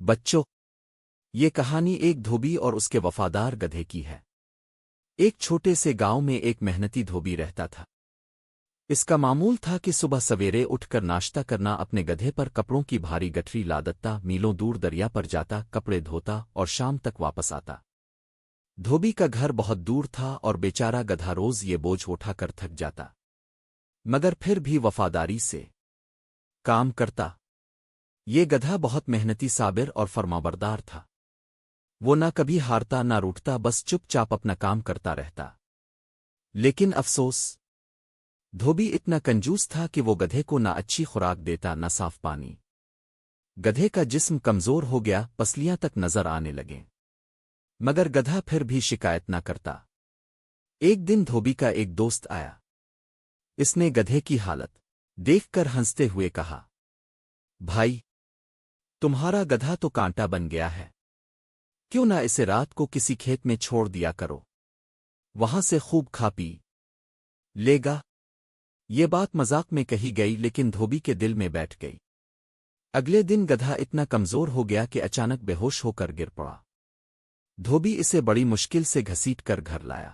بچوں، یہ کہانی ایک دھوبی اور اس کے وفادار گدھے کی ہے۔ ایک چھوٹے سے گاؤں میں ایک محنتی دھوبی رہتا تھا۔ اس کا معمول تھا کہ صبح سویرے اٹھ کر ناشتہ کرنا، اپنے گدھے پر کپڑوں کی بھاری گٹھری لادتا، میلوں دور دریا پر جاتا، کپڑے دھوتا اور شام تک واپس آتا۔ دھوبی کا گھر بہت دور تھا اور بیچارہ گدھا روز یہ بوجھ اٹھا کر تھک جاتا، مگر پھر بھی وفاداری سے کام کرتا۔ یہ گدھا بہت محنتی، صابر اور فرمانبردار تھا۔ وہ نہ کبھی ہارتا نہ روٹھتا، بس چپ چاپ اپنا کام کرتا رہتا۔ لیکن افسوس، دھوبی اتنا کنجوس تھا کہ وہ گدھے کو نہ اچھی خوراک دیتا نہ صاف پانی۔ گدھے کا جسم کمزور ہو گیا، پسلیاں تک نظر آنے لگیں، مگر گدھا پھر بھی شکایت نہ کرتا۔ ایک دن دھوبی کا ایک دوست آیا۔ اس نے گدھے کی حالت دیکھ کر ہنستے ہوئے کہا، بھائی، تمہارا گدھا تو کانٹا بن گیا ہے، کیوں نہ اسے رات کو کسی کھیت میں چھوڑ دیا کرو، وہاں سے خوب کھا پی لے گا۔ یہ بات مذاق میں کہی گئی، لیکن دھوبی کے دل میں بیٹھ گئی۔ اگلے دن گدھا اتنا کمزور ہو گیا کہ اچانک بے ہوش ہو کر گر پڑا۔ دھوبی اسے بڑی مشکل سے گھسیٹ کر گھر لایا۔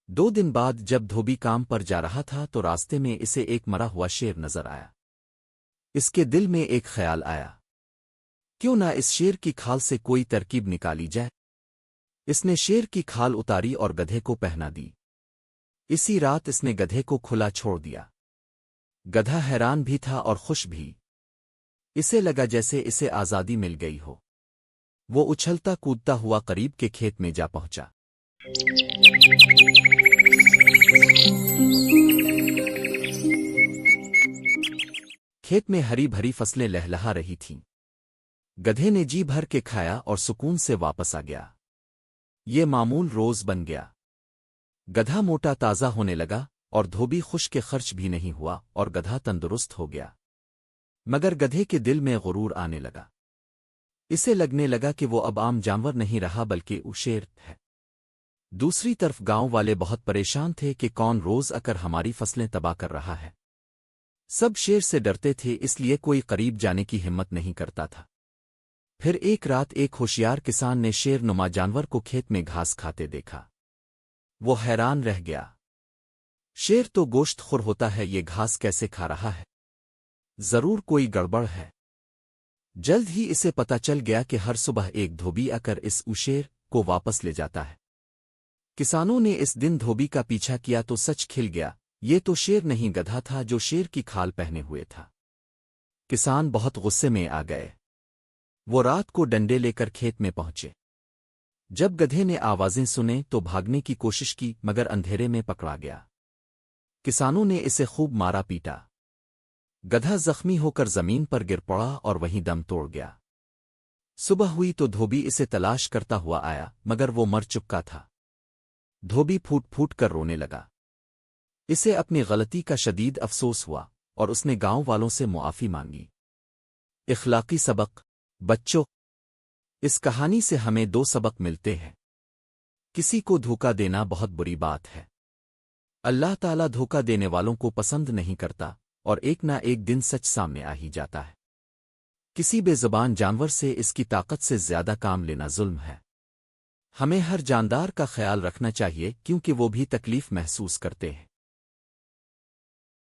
2 دن بعد جب دھوبی کام پر جا رہا تھا تو راستے میں اسے ایک مرا ہوا شیر نظر آیا۔ اس کے دل میں ایک خیال آیا، کیوں نہ اس شیر کی کھال سے کوئی ترکیب نکالی جائے۔ اس نے شیر کی کھال اتاری اور گدھے کو پہنا دی۔ اسی رات اس نے گدھے کو کھلا چھوڑ دیا۔ گدھا حیران بھی تھا اور خوش بھی۔ اسے لگا جیسے اسے آزادی مل گئی ہو۔ وہ اچھلتا کودتا ہوا قریب کے کھیت میں جا پہنچا۔ کھیت میں ہری بھری فصلیں لہلہا رہی تھیں۔ گدھے نے جی بھر کے کھایا اور سکون سے واپس آ گیا۔ یہ معمول روز بن گیا۔ گدھا موٹا تازہ ہونے لگا اور دھوبی خوش کے خرچ بھی نہیں ہوا اور گدھا تندرست ہو گیا۔ مگر گدھے کے دل میں غرور آنے لگا۔ اسے لگنے لگا کہ وہ اب عام جانور نہیں رہا بلکہ وہ شیر ہے۔ دوسری طرف گاؤں والے بہت پریشان تھے کہ کون روز آ کر ہماری فصلیں تباہ کر رہا ہے۔ سب شیر سے ڈرتے تھے، اس لیے کوئی قریب جانے کی ہمت نہیں کرتا تھا۔ پھر ایک رات ایک ہوشیار کسان نے شیر نما جانور کو کھیت میں گھاس کھاتے دیکھا۔ وہ حیران رہ گیا۔ شیر تو گوشت خور ہوتا ہے، یہ گھاس کیسے کھا رہا ہے؟ ضرور کوئی گڑبڑ ہے۔ جلد ہی اسے پتہ چل گیا کہ ہر صبح ایک دھوبی آ کر اس شیر کو واپس لے جاتا ہے۔ کسانوں نے اس دن دھوبی کا پیچھا کیا تو سچ کھل گیا، یہ تو شیر نہیں گدھا تھا جو شیر کی کھال پہنے ہوئے تھا۔ کسان بہت غصے میں آ گئے۔ وہ رات کو ڈنڈے لے کر کھیت میں پہنچے۔ جب گدھے نے آوازیں سنیں تو بھاگنے کی کوشش کی، مگر اندھیرے میں پکڑا گیا۔ کسانوں نے اسے خوب مارا پیٹا۔ گدھا زخمی ہو کر زمین پر گر پڑا اور وہیں دم توڑ گیا۔ صبح ہوئی تو دھوبی اسے تلاش کرتا ہوا آیا، مگر وہ مر چکا تھا۔ دھوبی پھوٹ پھوٹ کر رونے لگا۔ اسے اپنی غلطی کا شدید افسوس ہوا اور اس نے گاؤں والوں سے معافی مانگی۔ اخلاقی سبق: بچوں، اس کہانی سے ہمیں 2 سبق ملتے ہیں۔ کسی کو دھوکہ دینا بہت بری بات ہے۔ اللہ تعالیٰ دھوکہ دینے والوں کو پسند نہیں کرتا، اور ایک نہ ایک دن سچ سامنے آ ہی جاتا ہے۔ کسی بے زبان جانور سے اس کی طاقت سے زیادہ کام لینا ظلم ہے۔ ہمیں ہر جاندار کا خیال رکھنا چاہیے، کیونکہ وہ بھی تکلیف محسوس کرتے ہیں۔